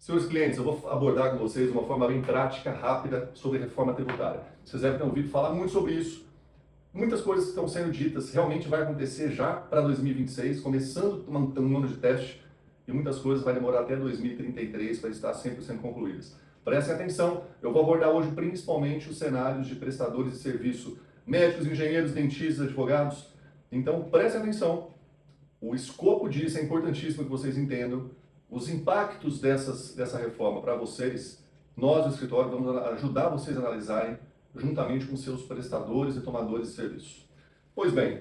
Senhores clientes, eu vou abordar com vocês de uma forma bem prática, rápida, sobre reforma tributária. Vocês devem ter ouvido falar muito sobre isso. Muitas coisas que estão sendo ditas realmente vai acontecer já para 2026, começando um ano de teste, e muitas coisas vai demorar até 2033 para estar 100% concluídas. Prestem atenção, eu vou abordar hoje principalmente os cenários de prestadores de serviço, médicos, engenheiros, dentistas, advogados. Então prestem atenção, o escopo disso é importantíssimo que vocês entendam. Os impactos dessa reforma para vocês, nós do escritório vamos ajudar vocês a analisarem juntamente com seus prestadores e tomadores de serviço. Pois bem,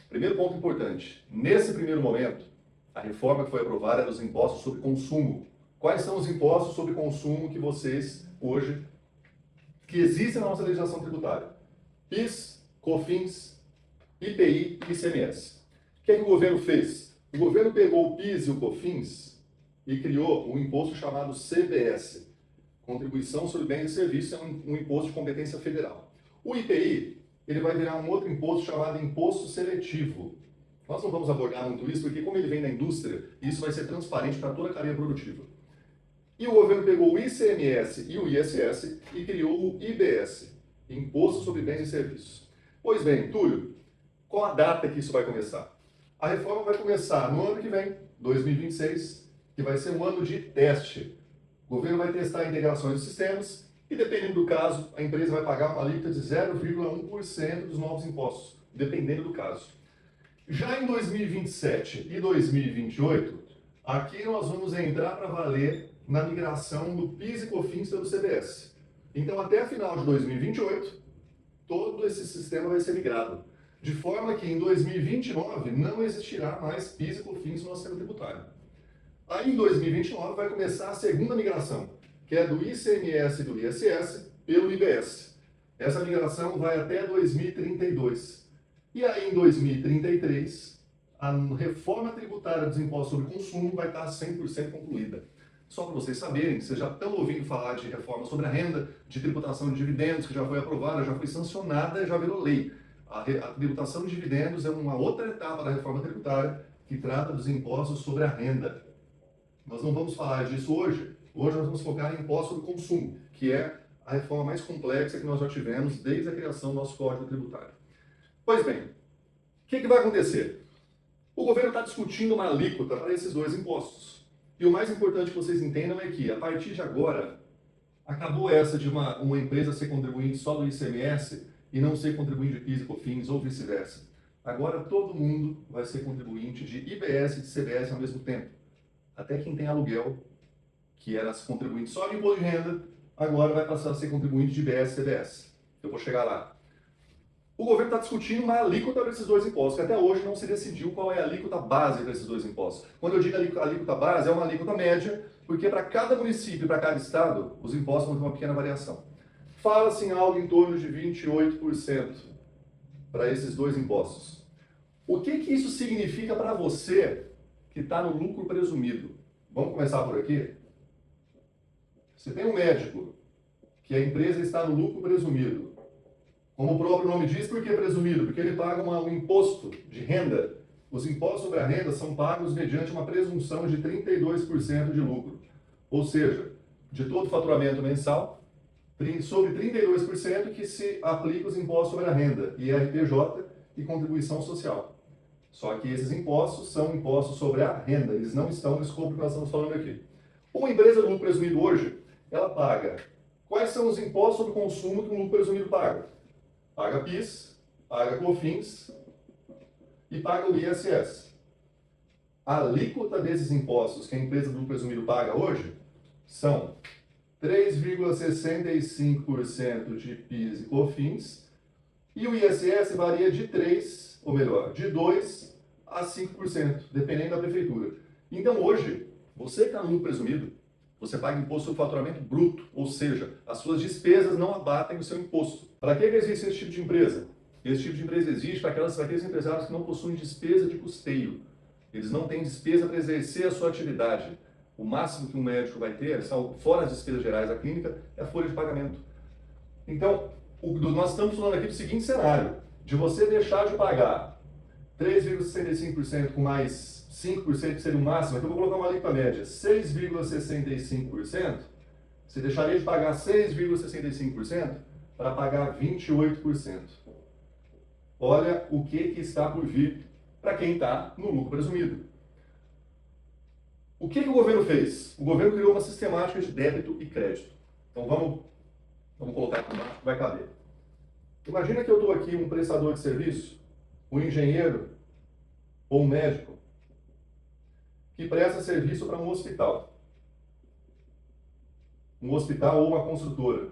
primeiro ponto importante, nesse primeiro momento, a reforma que foi aprovada é dos impostos sobre consumo. Quais são os impostos sobre consumo que vocês, hoje, que existem na nossa legislação tributária? PIS, COFINS, IPI e ICMS. O que é que o governo fez? O governo pegou o PIS e o COFINS e criou um imposto chamado CBS, Contribuição sobre Bens e Serviços, é um imposto de competência federal. O IPI, ele vai virar um outro imposto chamado Imposto Seletivo. Nós não vamos abordar muito isso, porque como ele vem da indústria, isso vai ser transparente para toda a cadeia produtiva. E o governo pegou o ICMS e o ISS e criou o IBS, Imposto sobre Bens e Serviços. Pois bem, Túlio, qual a data que isso vai começar? A reforma vai começar no ano que vem, 2026, que vai ser um ano de teste. O governo vai testar a integração dos sistemas e, dependendo do caso, a empresa vai pagar uma alíquota de 0,1% dos novos impostos, dependendo do caso. Já em 2027 e 2028, aqui nós vamos entrar para valer na migração do PIS e COFINS pelo CBS. Então, até a final de 2028, todo esse sistema vai ser migrado, de forma que em 2029 não existirá mais PIS e COFINS no nosso sistema tributário. Aí em 2029 vai começar a segunda migração, que é do ICMS e do ISS pelo IBS. Essa migração vai até 2032. E aí em 2033, a reforma tributária dos impostos sobre consumo vai estar 100% concluída. Só para vocês saberem, vocês já estão ouvindo falar de reforma sobre a renda, de tributação de dividendos, que já foi aprovada, já foi sancionada e já virou lei. A tributação de dividendos é uma outra etapa da reforma tributária que trata dos impostos sobre a renda. Nós não vamos falar disso hoje. Hoje nós vamos focar em imposto sobre consumo, que é a reforma mais complexa que nós já tivemos desde a criação do nosso Código Tributário. Pois bem, o que vai acontecer? O governo está discutindo uma alíquota para esses dois impostos. E o mais importante que vocês entendam é que, a partir de agora, acabou essa de uma empresa ser contribuinte só do ICMS e não ser contribuinte de PIS e COFINS ou vice-versa. Agora todo mundo vai ser contribuinte de IBS e de CBS ao mesmo tempo. Até quem tem aluguel, que era contribuinte só de imposto de renda, agora vai passar a ser contribuinte de IBS e CBS. Eu vou chegar lá. O governo está discutindo uma alíquota para esses dois impostos, que até hoje não se decidiu qual é a alíquota base para esses dois impostos. Quando eu digo alíquota base, é uma alíquota média, porque para cada município e para cada estado, os impostos vão ter uma pequena variação. Fala-se em algo em torno de 28% para esses dois impostos. O que isso significa para você que está no lucro presumido? Vamos começar por aqui? Você tem um médico, que a empresa está no lucro presumido. Como o próprio nome diz, por que presumido? Porque ele paga um imposto de renda. Os impostos sobre a renda são pagos mediante uma presunção de 32% de lucro. Ou seja, de todo o faturamento mensal, sobre 32% que se aplica os impostos sobre a renda, IRPJ e contribuição social. Só que esses impostos são impostos sobre a renda, eles não estão no escopo que nós estamos falando aqui. Uma empresa de lucro presumido hoje, ela paga. Quais são os impostos sobre consumo que um lucro presumido paga? Paga PIS, paga COFINS e paga o ISS. A alíquota desses impostos que a empresa de lucro presumido paga hoje são 3,65% de PIS e COFINS e o ISS varia de 3%, ou melhor, de 2% a 5%, dependendo da prefeitura. Então hoje, você que está no lucro presumido, você paga imposto sobre faturamento bruto, ou seja, as suas despesas não abatem o seu imposto. Para que existe esse tipo de empresa? Esse tipo de empresa existe para aqueles empresários que não possuem despesa de custeio. Eles não têm despesa para exercer a sua atividade. O máximo que um médico vai ter, fora as despesas gerais da clínica, é a folha de pagamento. Então, nós estamos falando aqui do seguinte cenário, de você deixar de pagar 3,65% com mais 5% que seria o máximo, então eu vou colocar uma alíquota média, 6,65%, você deixaria de pagar 6,65% para pagar 28%. Olha o que está por vir para quem está no lucro presumido. O que o governo fez? O governo criou uma sistemática de débito e crédito. Então vamos colocar aqui embaixo que vai caber. Imagina que eu estou aqui um prestador de serviço, um engenheiro ou um médico que presta serviço para um hospital. Um hospital ou uma construtora.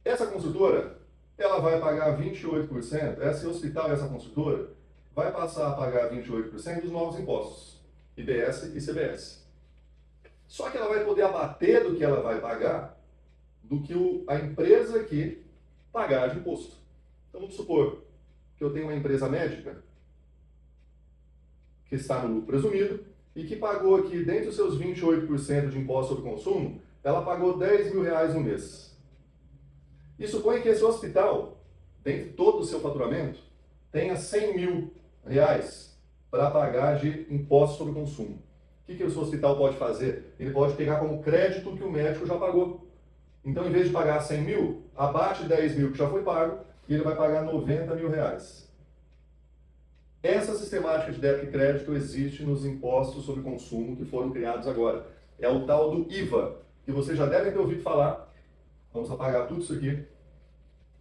Essa construtora, ela vai pagar 28%, esse hospital e essa construtora vai passar a pagar 28% dos novos impostos, IBS e CBS. Só que ela vai poder abater do que ela vai pagar, do que a empresa aqui pagar de imposto. Então vamos supor que eu tenho uma empresa médica que está no lucro presumido e que pagou aqui, dentre os seus 28% de imposto sobre consumo, ela pagou R$10 mil no mês. E suponha que esse hospital, dentre todo o seu faturamento, tenha R$100 mil para pagar de imposto sobre consumo. O que o seu hospital pode fazer? Ele pode pegar como crédito que o médico já pagou. Então, em vez de pagar 100 mil, abate 10 mil que já foi pago e ele vai pagar 90 mil reais. Essa sistemática de débito e crédito existe nos impostos sobre consumo que foram criados agora. É o tal do IVA, que vocês já devem ter ouvido falar. Vamos apagar tudo isso aqui.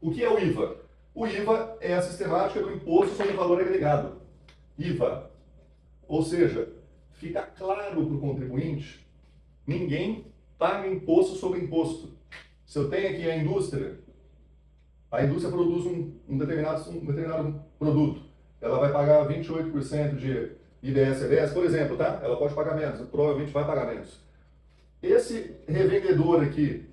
O que é o IVA? O IVA é a sistemática do imposto sobre valor agregado. IVA. Ou seja, fica claro para o contribuinte, ninguém paga imposto sobre imposto. Se eu tenho aqui a indústria produz um determinado produto, ela vai pagar 28% de IBS, CBS, por exemplo, tá? Ela pode pagar menos, provavelmente vai pagar menos. Esse revendedor aqui,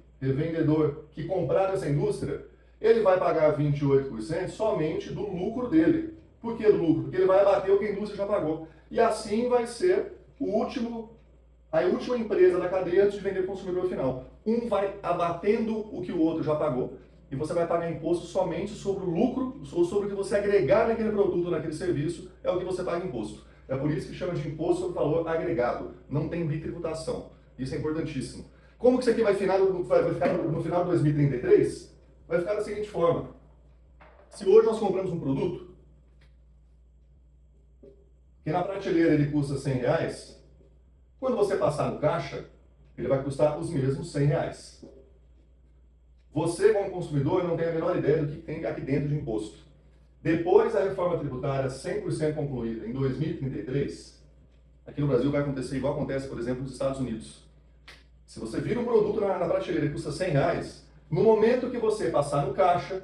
que comprar essa indústria, ele vai pagar 28% somente do lucro dele. Por que do lucro? Porque ele vai abater o que a indústria já pagou. E assim vai ser a última empresa da cadeia antes de vender para o consumidor final. Um vai abatendo o que o outro já pagou e você vai pagar imposto somente sobre o lucro, ou sobre o que você agregar naquele produto, naquele serviço, é o que você paga imposto. É por isso que chama de imposto sobre valor agregado. Não tem bitributação. Isso é importantíssimo. Como que isso aqui vai ficar no final de 2033? Vai ficar da seguinte forma. Se hoje nós compramos um produto que na prateleira ele custa R$100, quando você passar no caixa, ele vai custar os mesmos R$100. Você, como consumidor, não tem a menor ideia do que tem aqui dentro de imposto. Depois da reforma tributária 100% concluída em 2033, aqui no Brasil vai acontecer igual acontece, por exemplo, nos Estados Unidos. Se você vira um produto na prateleira que custa R$100, no momento que você passar no caixa,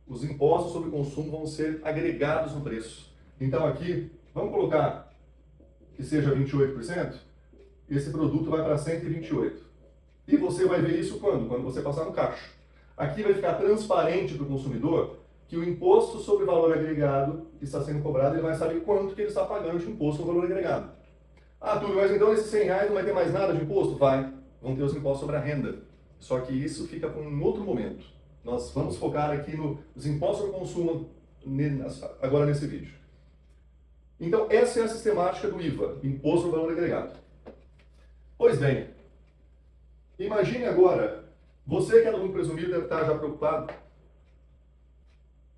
os impostos sobre consumo vão ser agregados no preço. Então aqui, vamos colocar que seja 28%, esse produto vai para 128. E você vai ver isso quando? Quando você passar no caixa. Aqui vai ficar transparente para o consumidor que o imposto sobre valor agregado está sendo cobrado, ele vai saber quanto que ele está pagando de imposto sobre valor agregado. Ah, Túlio, mas então esses R$100 não vai ter mais nada de imposto? Vai, vão ter os impostos sobre a renda. Só que isso fica para um outro momento. Nós vamos focar aqui nos impostos sobre consumo agora nesse vídeo. Então, essa é a sistemática do IVA, Imposto sobre Valor Agregado. Pois bem, imagine agora, você que é do lucro presumido deve estar já preocupado,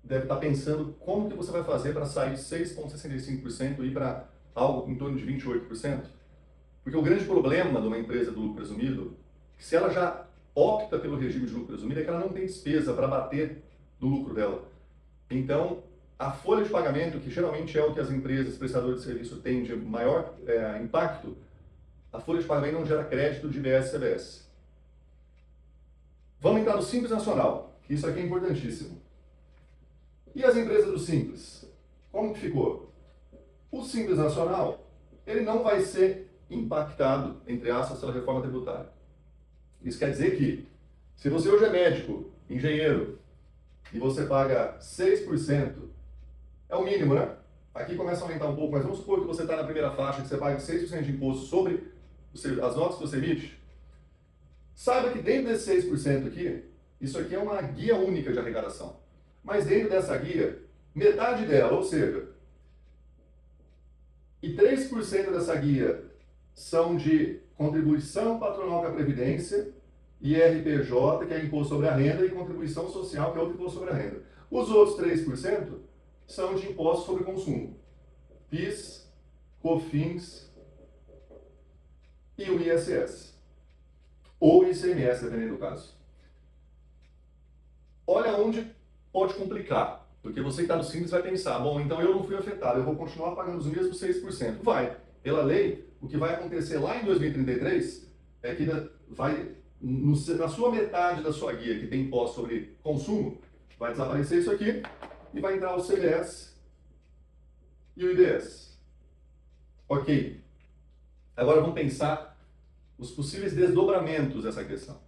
deve estar pensando como que você vai fazer para sair de 6,65% e ir para algo em torno de 28%. Porque o grande problema de uma empresa do lucro presumido, se ela já opta pelo regime de lucro presumido, é que ela não tem despesa para bater do lucro dela. Então, a folha de pagamento, que geralmente é o que as empresas prestadoras de serviço têm de maior impacto, a folha de pagamento não gera crédito de IBS e CBS. Vamos entrar no Simples Nacional, que isso aqui é importantíssimo. E as empresas do Simples? Como que ficou? O Simples Nacional, ele não vai ser impactado, entre aspas, pela reforma tributária. Isso quer dizer que, se você hoje é médico, engenheiro, e você paga 6%, é o mínimo, né? Aqui começa a aumentar um pouco, mas vamos supor que você está na primeira faixa, que você paga 6% de imposto sobre as notas que você emite. Saiba que dentro desse 6% aqui, isso aqui é uma guia única de arrecadação. Mas dentro dessa guia, metade dela, ou seja, e 3% dessa guia são de contribuição patronal com a Previdência, IRPJ, que é Imposto sobre a Renda, e contribuição social, que é outro Imposto sobre a Renda. Os outros 3% são de impostos sobre consumo. PIS, COFINS e o ISS. Ou ICMS, dependendo do caso. Olha onde pode complicar. Porque você que está no Simples vai pensar, bom, então eu não fui afetado, eu vou continuar pagando os mesmos 6%. Vai. Pela lei, o que vai acontecer lá em 2033 é que vai, na sua metade da sua guia, que tem imposto sobre consumo, vai desaparecer isso aqui e vai entrar o CBS e o IDS. Ok. Agora vamos pensar os possíveis desdobramentos dessa questão.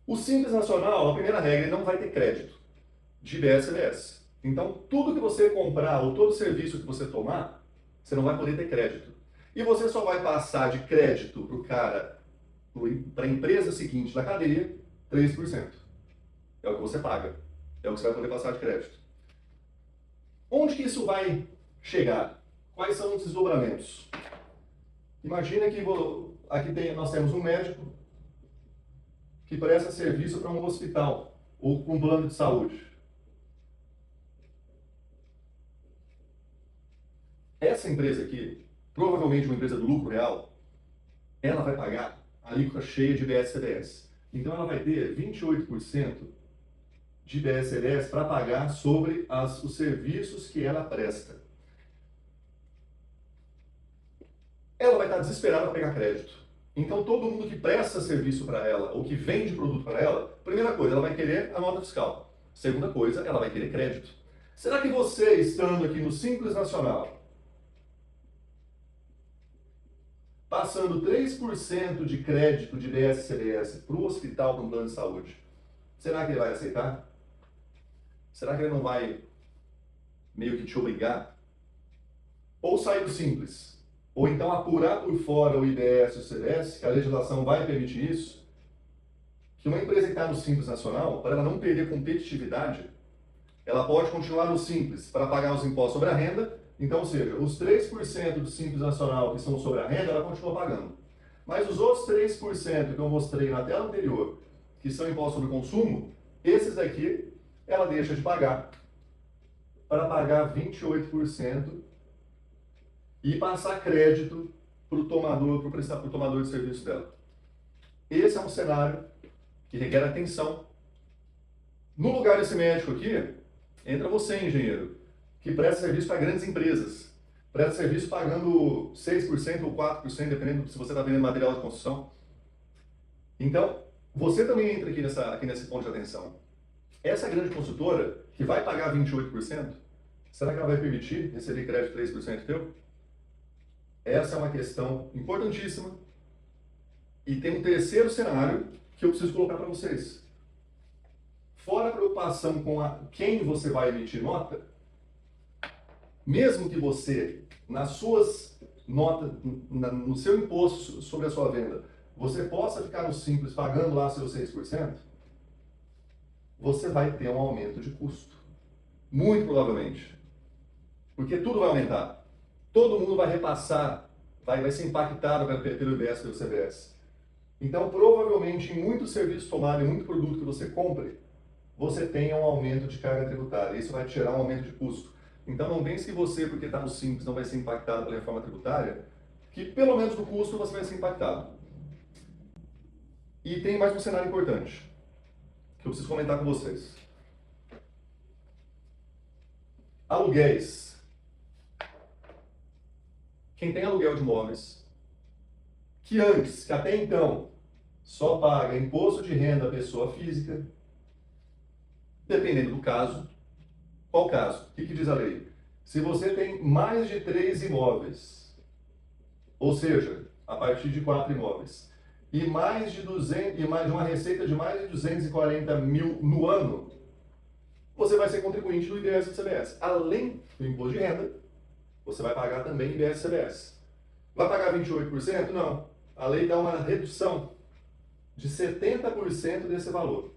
O Simples Nacional, a primeira regra, ele não vai ter crédito de IBS e CBS. Então, tudo que você comprar ou todo serviço que você tomar, você não vai poder ter crédito. E você só vai passar de crédito para o cara, para a empresa seguinte da cadeia, 3%. É o que você paga. É o que você vai poder passar de crédito. Onde que isso vai chegar? Quais são os desdobramentos? Imagina que aqui nós temos um médico que presta serviço para um hospital ou para um plano de saúde. Essa empresa aqui, provavelmente uma empresa do lucro real, ela vai pagar a alíquota cheia de IBS e CBS. Então ela vai ter 28% de IBS e CBS para pagar sobre os serviços que ela presta. Ela vai estar desesperada para pegar crédito. Então todo mundo que presta serviço para ela ou que vende produto para ela, primeira coisa, ela vai querer a nota fiscal. Segunda coisa, ela vai querer crédito. Será que você, estando aqui no Simples Nacional, passando 3% de crédito de IBS e CBS para o hospital, para um plano de saúde, será que ele vai aceitar? Será que ele não vai meio que te obrigar? Ou sair do Simples? Ou então apurar por fora o IBS e o CBS, que a legislação vai permitir isso, que uma empresa que está no Simples Nacional, para ela não perder competitividade, ela pode continuar no Simples para pagar os impostos sobre a renda. Então, ou seja, os 3% do Simples Nacional que são sobre a renda, ela continua pagando. Mas os outros 3% que eu mostrei na tela anterior, que são impostos sobre consumo, esses daqui ela deixa de pagar para pagar 28% e passar crédito para o tomador de serviço dela. Esse é um cenário que requer atenção. No lugar desse médico aqui, entra você, engenheiro, que presta serviço para grandes empresas. Presta serviço pagando 6% ou 4%, dependendo se você está vendendo material de construção. Então, você também entra aqui nesse ponto de atenção. Essa grande consultora, que vai pagar 28%, será que ela vai permitir receber crédito 3% teu? Essa é uma questão importantíssima. E tem um terceiro cenário que eu preciso colocar para vocês. Fora a preocupação com quem você vai emitir nota, mesmo que você, nas suas notas, no seu imposto sobre a sua venda, você possa ficar no Simples pagando lá seus 6%, você vai ter um aumento de custo. Muito provavelmente. Porque tudo vai aumentar. Todo mundo vai repassar, vai ser impactado pelo IBS e pelo CBS. Então, provavelmente, em muito serviço tomado, em muito produto que você compre, você tenha um aumento de carga tributária. Isso vai te gerar um aumento de custo. Então, não pense que você, porque está no Simples, não vai ser impactado pela reforma tributária, que pelo menos no custo você vai ser impactado. E tem mais um cenário importante, que eu preciso comentar com vocês. Aluguéis. Quem tem aluguel de imóveis, que até então, só paga imposto de renda à pessoa física, dependendo do caso. Qual caso? O que diz a lei? Se você tem mais de 3 imóveis, ou seja, a partir de 4 imóveis, e mais de uma receita de mais de 240 mil no ano, você vai ser contribuinte do IBS e do CBS. Além do imposto de renda, você vai pagar também IBS e CBS. Vai pagar 28%? Não. A lei dá uma redução de 70% desse valor.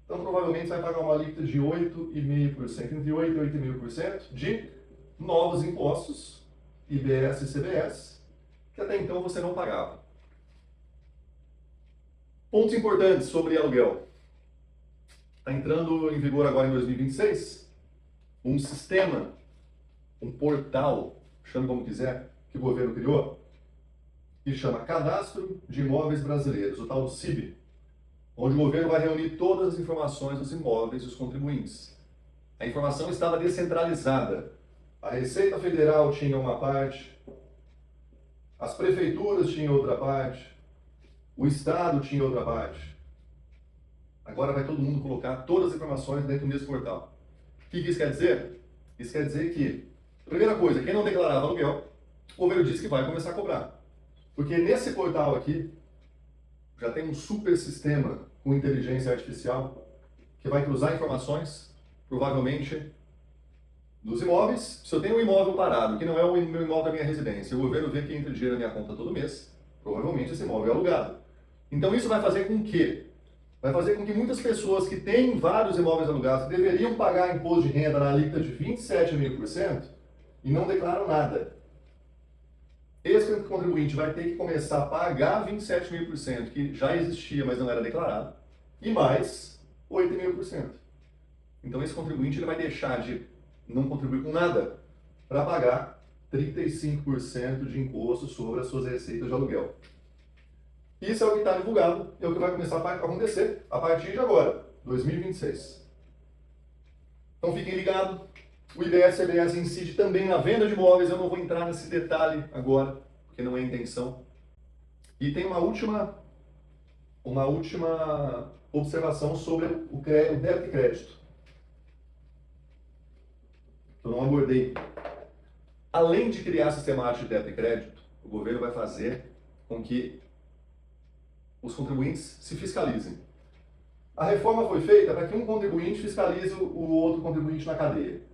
Então, provavelmente, você vai pagar uma alíquota de 8,5%, entre 8% e 8,5% de novos impostos, IBS e CBS, que até então você não pagava. Pontos importantes sobre aluguel. Está entrando em vigor agora em 2026 um sistema, um portal, chame como quiser, que o governo criou, que chama Cadastro de Imóveis Brasileiros, o tal do CIB, onde o governo vai reunir todas as informações dos imóveis dos contribuintes. A informação estava descentralizada. A Receita Federal tinha uma parte, as prefeituras tinham outra parte, o Estado tinha outra parte. Agora vai todo mundo colocar todas as informações dentro do mesmo portal. O que isso quer dizer? Isso quer dizer que, primeira coisa, quem não declarava aluguel, o governo disse que vai começar a cobrar. Porque nesse portal aqui, já tem um super sistema com inteligência artificial que vai cruzar informações, provavelmente, dos imóveis. Se eu tenho um imóvel parado, que não é o meu imóvel da minha residência, o governo vê que entra dinheiro na minha conta todo mês, provavelmente esse imóvel é alugado. Então isso vai fazer com que? Vai fazer com que muitas pessoas que têm vários imóveis alugados, que deveriam pagar imposto de renda na alíquota de 27,5% e não declaram nada. Esse contribuinte vai ter que começar a pagar 27,5%, que já existia, mas não era declarado, e mais 8,5%. Então esse contribuinte ele vai deixar de não contribuir com nada para pagar 35% de imposto sobre as suas receitas de aluguel. Isso é o que está divulgado, é o que vai começar a acontecer a partir de agora, 2026. Então fiquem ligados. O IBS e CBS incide também na venda de imóveis, eu não vou entrar nesse detalhe agora, porque não é a intenção. E tem uma última observação sobre o débito e crédito. Eu não abordei. Além de criar sistemática de débito e crédito, o governo vai fazer com que os contribuintes se fiscalizem. A reforma foi feita para que um contribuinte fiscalize o outro contribuinte na cadeia.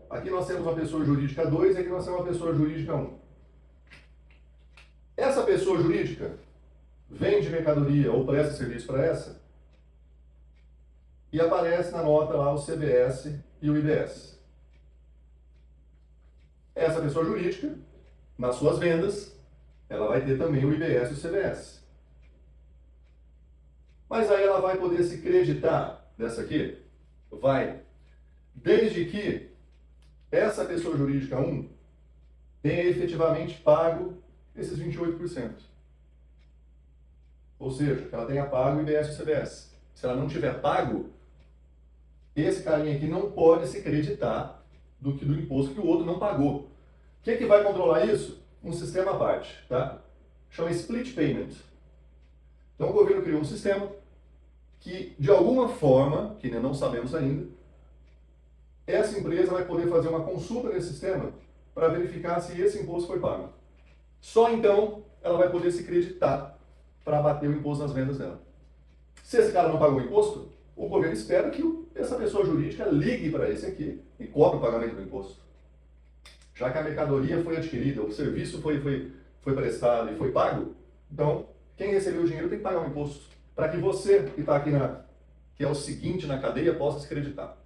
Aqui nós temos uma pessoa jurídica 2 e aqui nós temos uma pessoa jurídica 1. Essa pessoa jurídica vende mercadoria ou presta serviço para essa e aparece na nota lá o CBS e o IBS. Essa pessoa jurídica, nas suas vendas, ela vai ter também o IBS e o CBS. Mas aí ela vai poder se creditar dessa aqui? Vai. Desde que essa pessoa jurídica 1 tenha efetivamente pago esses 28%. Ou seja, que ela tenha pago o IBS e o CBS. Se ela não tiver pago, esse carinha aqui não pode se creditar do imposto que o outro não pagou. O que é que vai controlar isso? Um sistema à parte, tá? Chama Split Payment. Então o governo criou um sistema que, de alguma forma, que não sabemos ainda, essa empresa vai poder fazer uma consulta nesse sistema para verificar se esse imposto foi pago. Só então ela vai poder se creditar para abater o imposto nas vendas dela. Se esse cara não pagou o imposto, o governo espera que essa pessoa jurídica ligue para esse aqui e cobre o pagamento do imposto. Já que a mercadoria foi adquirida, o serviço foi prestado e foi pago, então quem recebeu o dinheiro tem que pagar o imposto para que você que está aqui que é o seguinte na cadeia possa se creditar.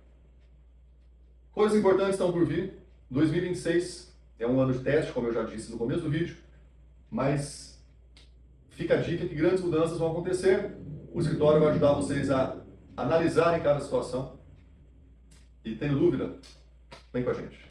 Coisas importantes estão por vir. 2026 é um ano de teste, como eu já disse no começo do vídeo, mas fica a dica que grandes mudanças vão acontecer. O escritório vai ajudar vocês a analisarem cada situação. E tenho dúvida? Vem com a gente.